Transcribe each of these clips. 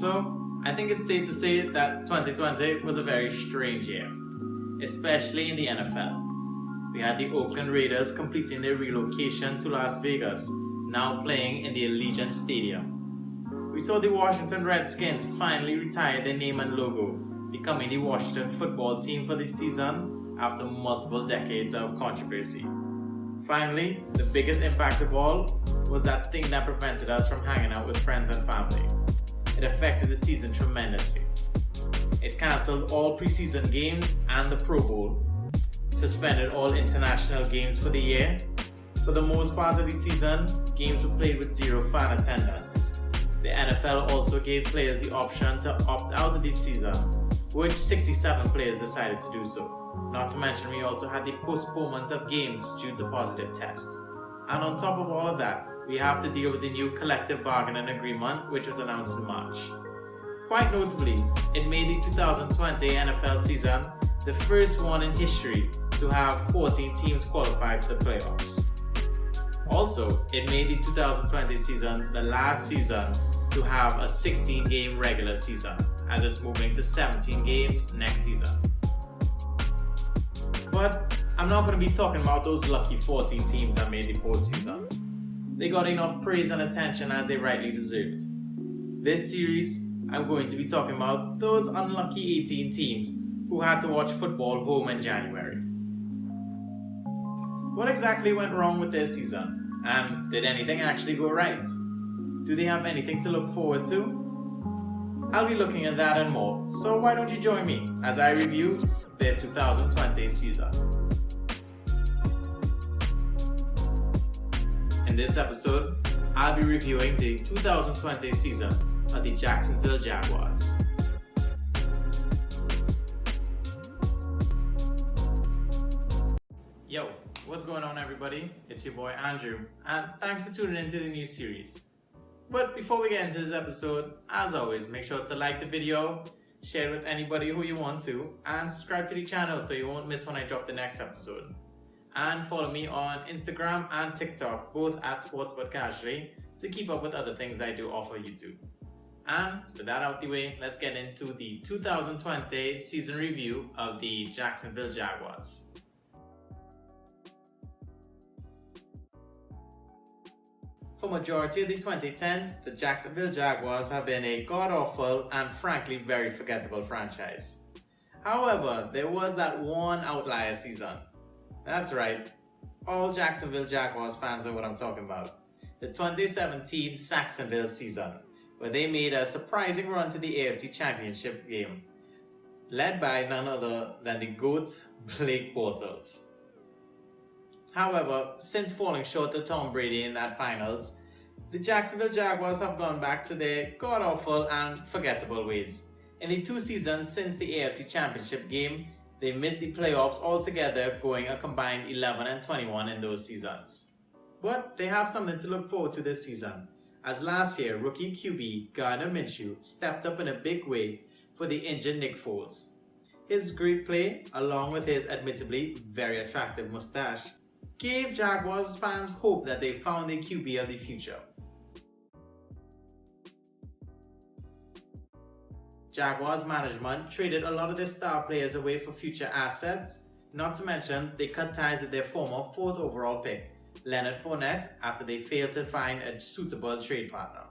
So, I think it's safe to say that 2020 was a very strange year, especially in the NFL. We had the Oakland Raiders completing their relocation to Las Vegas, now playing in the Allegiant Stadium. We saw the Washington Redskins finally retire their name and logo, becoming the Washington football team for the season after multiple decades of controversy. Finally, the biggest impact of all was that thing that prevented us from hanging out with friends and family. It affected the season tremendously. It cancelled all preseason games and the Pro Bowl, suspended all international games for the year. For the most part of the season, games were played with zero fan attendance. The NFL also gave players the option to opt out of the season, which 67 players decided to do so. Not to mention we also had the postponements of games due to positive tests. And on top of all of that, we have to deal with the new collective bargaining agreement which was announced in March. Quite notably, it made the 2020 NFL season the first one in history to have 14 teams qualify for the playoffs. Also, it made the 2020 season the last season to have a 16-game regular season, as it's moving to 17 games next season. But I'm not going to be talking about those lucky 14 teams that made the postseason. They got enough praise and attention as they rightly deserved. This series, I'm going to be talking about those unlucky 18 teams who had to watch football home in January. What exactly went wrong with their season? And did anything actually go right? Do they have anything to look forward to? I'll be looking at that and more, so why don't you join me as I review their 2020 season. In this episode, I'll be reviewing the 2020 season of the Jacksonville Jaguars. Yo, what's going on everybody? It's your boy Andrew, and thanks for tuning into the new series. But before we get into this episode, as always, make sure to like the video, share it with anybody who you want to, and subscribe to the channel so you won't miss when I drop the next episode. And follow me on Instagram and TikTok, both at SportsButCasually, to keep up with other things I do offer YouTube. And with that out the way, let's get into the 2020 season review of the Jacksonville Jaguars. For majority of the 2010s, the Jacksonville Jaguars have been a god-awful and frankly very forgettable franchise. However, there was that one outlier season. That's right, all Jacksonville Jaguars fans know what I'm talking about. The 2017 Saxonville season, where they made a surprising run to the AFC Championship game, led by none other than the GOAT Blake Bortles. However, since falling short of Tom Brady in that finals, the Jacksonville Jaguars have gone back to their god-awful and forgettable ways. In the 2 seasons since the AFC Championship game, they missed the playoffs altogether, going a combined 11-21 in those seasons. But they have something to look forward to this season, as last year rookie QB Gardner Minshew stepped up in a big way for the injured Nick Foles. His great play, along with his admittedly very attractive mustache, gave Jaguars fans hope that they found a QB of the future. Jaguars management traded a lot of their star players away for future assets, not to mention they cut ties with their former 4th overall pick, Leonard Fournette, after they failed to find a suitable trade partner.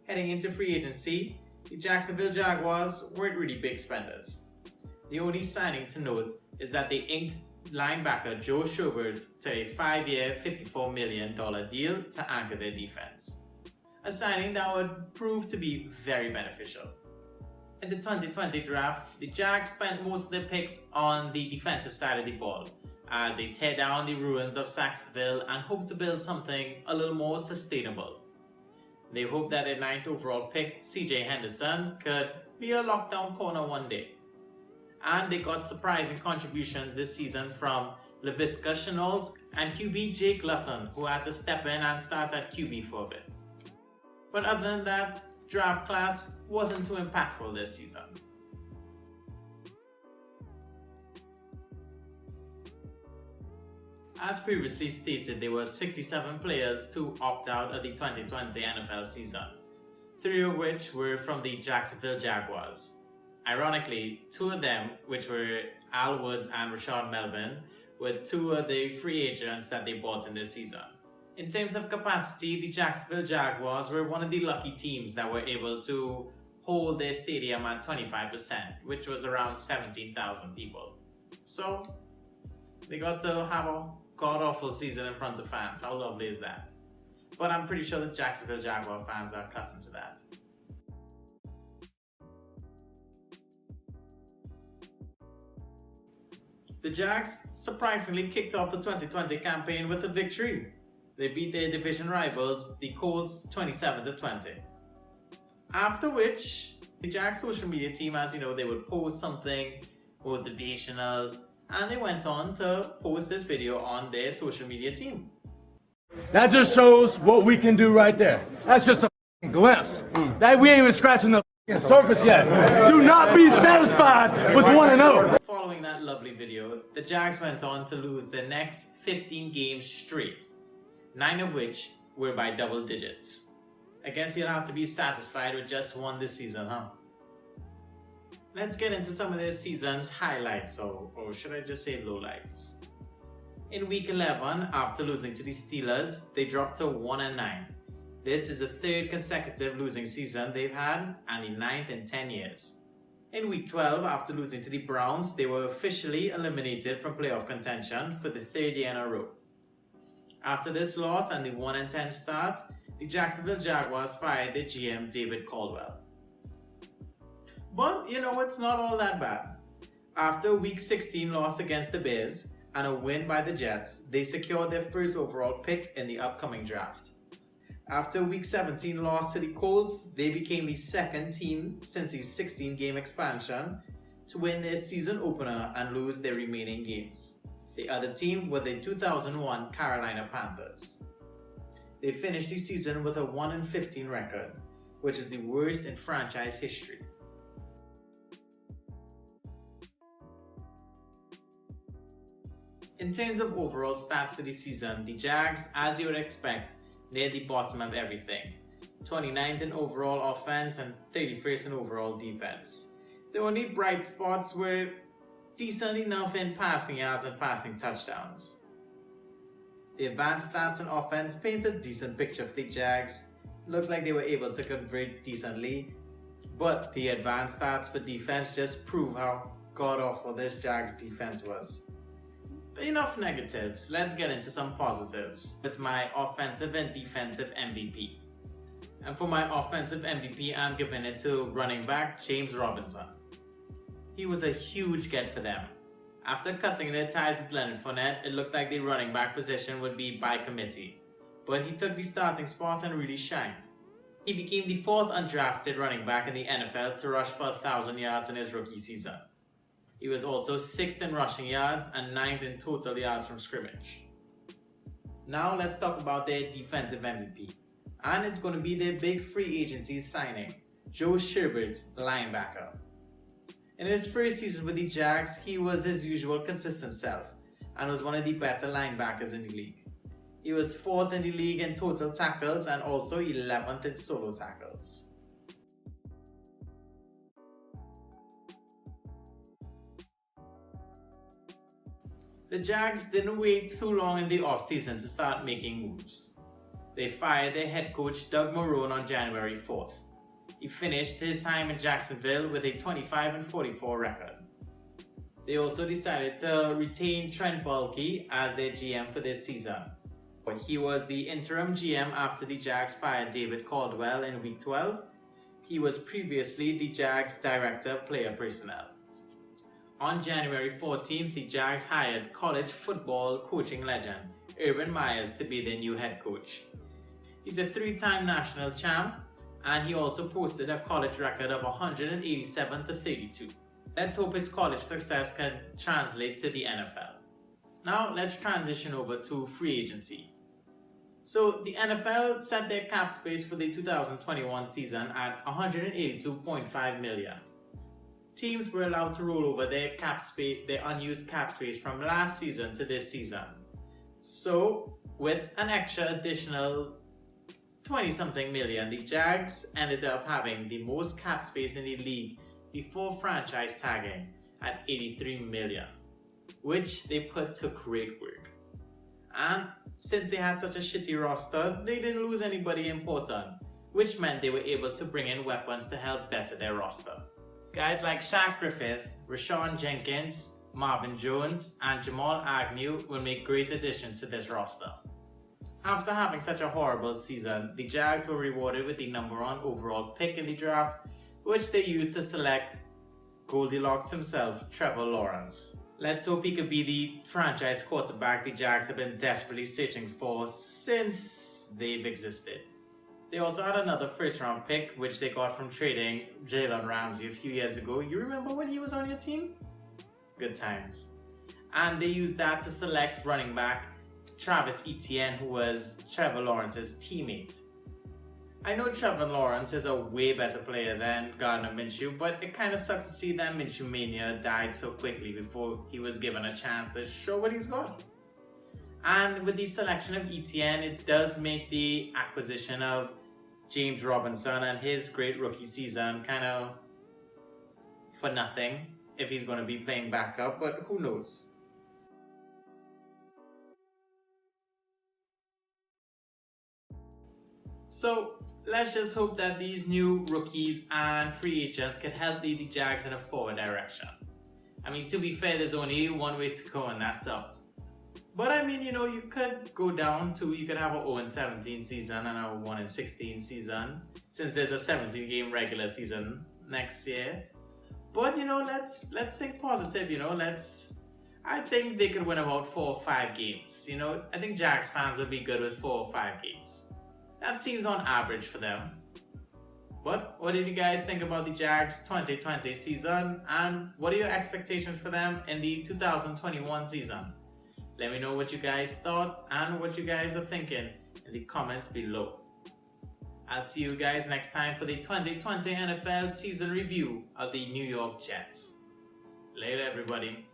Heading into free agency, the Jacksonville Jaguars weren't really big spenders. The only signing to note is that they inked linebacker Joe Schobert to a 5-year, $54 million deal to anchor their defense. A signing that would prove to be very beneficial. In the 2020 draft, the Jags spent most of their picks on the defensive side of the ball, as they tear down the ruins of Saxonville and hope to build something a little more sustainable. They hope that their 9th overall pick, CJ Henderson, could be a lockdown corner one day. And they got surprising contributions this season from Laviska Shenault and QB Jake Luton, who had to step in and start at QB for a bit. But other than that, draft class wasn't too impactful this season. As previously stated, there were 67 players to opt out of the 2020 NFL season. 3 of which were from the Jacksonville Jaguars. Ironically, 2 of them, which were Al Woods and Rashad Melvin, were 2 of the free agents that they bought in this season. In terms of capacity, the Jacksonville Jaguars were one of the lucky teams that were able to hold their stadium at 25%, which was around 17,000 people. So, they got to have a god-awful season in front of fans. How lovely is that? But I'm pretty sure the Jacksonville Jaguar fans are accustomed to that. The Jags surprisingly kicked off the 2020 campaign with a victory. They beat their division rivals, the Colts, 27-20. After which, the Jags social media team, as you know, they would post something motivational, and they went on to post this video on their social media team. That just shows what we can do right there. That's just a glimpse. That we ain't even scratching the surface yet. Do not be satisfied with 1-0. Following that lovely video, the Jags went on to lose their next 15 games straight, 9 of which were by double digits. I guess you'll have to be satisfied with just one this season, huh? Let's get into some of this season's highlights, or should I just say lowlights. In week 11, after losing to the Steelers, they dropped to 1-9. This is the 3rd consecutive losing season they've had, and the 9th in 10 years. In week 12, after losing to the Browns, they were officially eliminated from playoff contention for the 3rd year in a row. After this loss and the 1-10 start, the Jacksonville Jaguars fired their GM David Caldwell. But you know, it's not all that bad. After a week 16 loss against the Bears and a win by the Jets, they secured their first overall pick in the upcoming draft. After a week 17 loss to the Colts, they became the 2nd team since the 16-game expansion to win their season opener and lose their remaining games. The other team were the 2001 Carolina Panthers. They finished the season with a 1-15 record, which is the worst in franchise history. In terms of overall stats for the season, the Jags, as you would expect, near the bottom of everything. 29th in overall offense and 31st in overall defense. The only bright spots were decent enough in passing yards and passing touchdowns. The advanced stats on offense paint a decent picture for the Jags. Looked like they were able to convert decently, but the advanced stats for defense just prove how god-awful this Jags defense was. Enough negatives, let's get into some positives with my offensive and defensive MVP. And for my offensive MVP, I'm giving it to running back James Robinson. He was a huge get for them. After cutting their ties with Leonard Fournette, it looked like the running back position would be by committee. But he took the starting spot and really shined. He became the 4th undrafted running back in the NFL to rush for 1,000 yards in his rookie season. He was also 6th in rushing yards and 9th in total yards from scrimmage. Now let's talk about their defensive MVP. And it's going to be their big free agency signing, Joe Sherbert, linebacker. In his first season with the Jags, he was his usual consistent self and was one of the better linebackers in the league. He was 4th in the league in total tackles and also 11th in solo tackles. The Jags didn't wait too long in the offseason to start making moves. They fired their head coach Doug Marrone on January 4th. He finished his time in Jacksonville with a 25-44 record. They also decided to retain Trent Baalke as their GM for this season. But he was the interim GM after the Jags fired David Caldwell in week 12. He was previously the Jags Director of Player Personnel. On January 14th, the Jags hired college football coaching legend Urban Myers to be their new head coach. He's a 3-time national champ, and he also posted a college record of 187-32. Let's hope his college success can translate to the NFL. Now let's transition over to free agency. So the NFL set their cap space for the 2021 season at $182.5 million. Teams were allowed to roll over their unused cap space from last season to this season. So with an extra additional 20-something million, the Jags ended up having the most cap space in the league before franchise tagging at 83 million, which they put to great work. And since they had such a shitty roster, they didn't lose anybody important, which meant they were able to bring in weapons to help better their roster. Guys like Shaq Griffith, Rashawn Jenkins, Marvin Jones, and Jamal Agnew will make great additions to this roster. After having such a horrible season, the Jags were rewarded with the #1 overall pick in the draft, which they used to select Goldilocks himself, Trevor Lawrence. Let's hope he could be the franchise quarterback the Jags have been desperately searching for since they've existed. They also had another first-round pick, which they got from trading Jalen Ramsey a few years ago. You remember when he was on your team? Good times. And they used that to select running back Travis Etienne, who was Trevor Lawrence's teammate. I know Trevor Lawrence is a way better player than Gardner Minshew, but it kind of sucks to see that Minshew Mania died so quickly before he was given a chance to show what he's got. And with the selection of Etienne, it does make the acquisition of James Robinson and his great rookie season kind of for nothing if he's going to be playing backup, but who knows. So let's just hope that these new rookies and free agents can help lead the Jags in a forward direction. I mean, to be fair, there's only one way to go, and that's up. But I mean, you could go down to, you could have a 0-17 season and a 1-16 season, since there's a 17-game regular season next year. But let's think positive. I think they could win about 4 or 5 games. I think Jags fans would be good with 4 or 5 games. That seems on average for them. But what did you guys think about the Jags 2020 season, and what are your expectations for them in the 2021 season? Let me know what you guys thought and what you guys are thinking in the comments below. I'll see you guys next time for the 2020 NFL season review of the New York Jets. Later, everybody.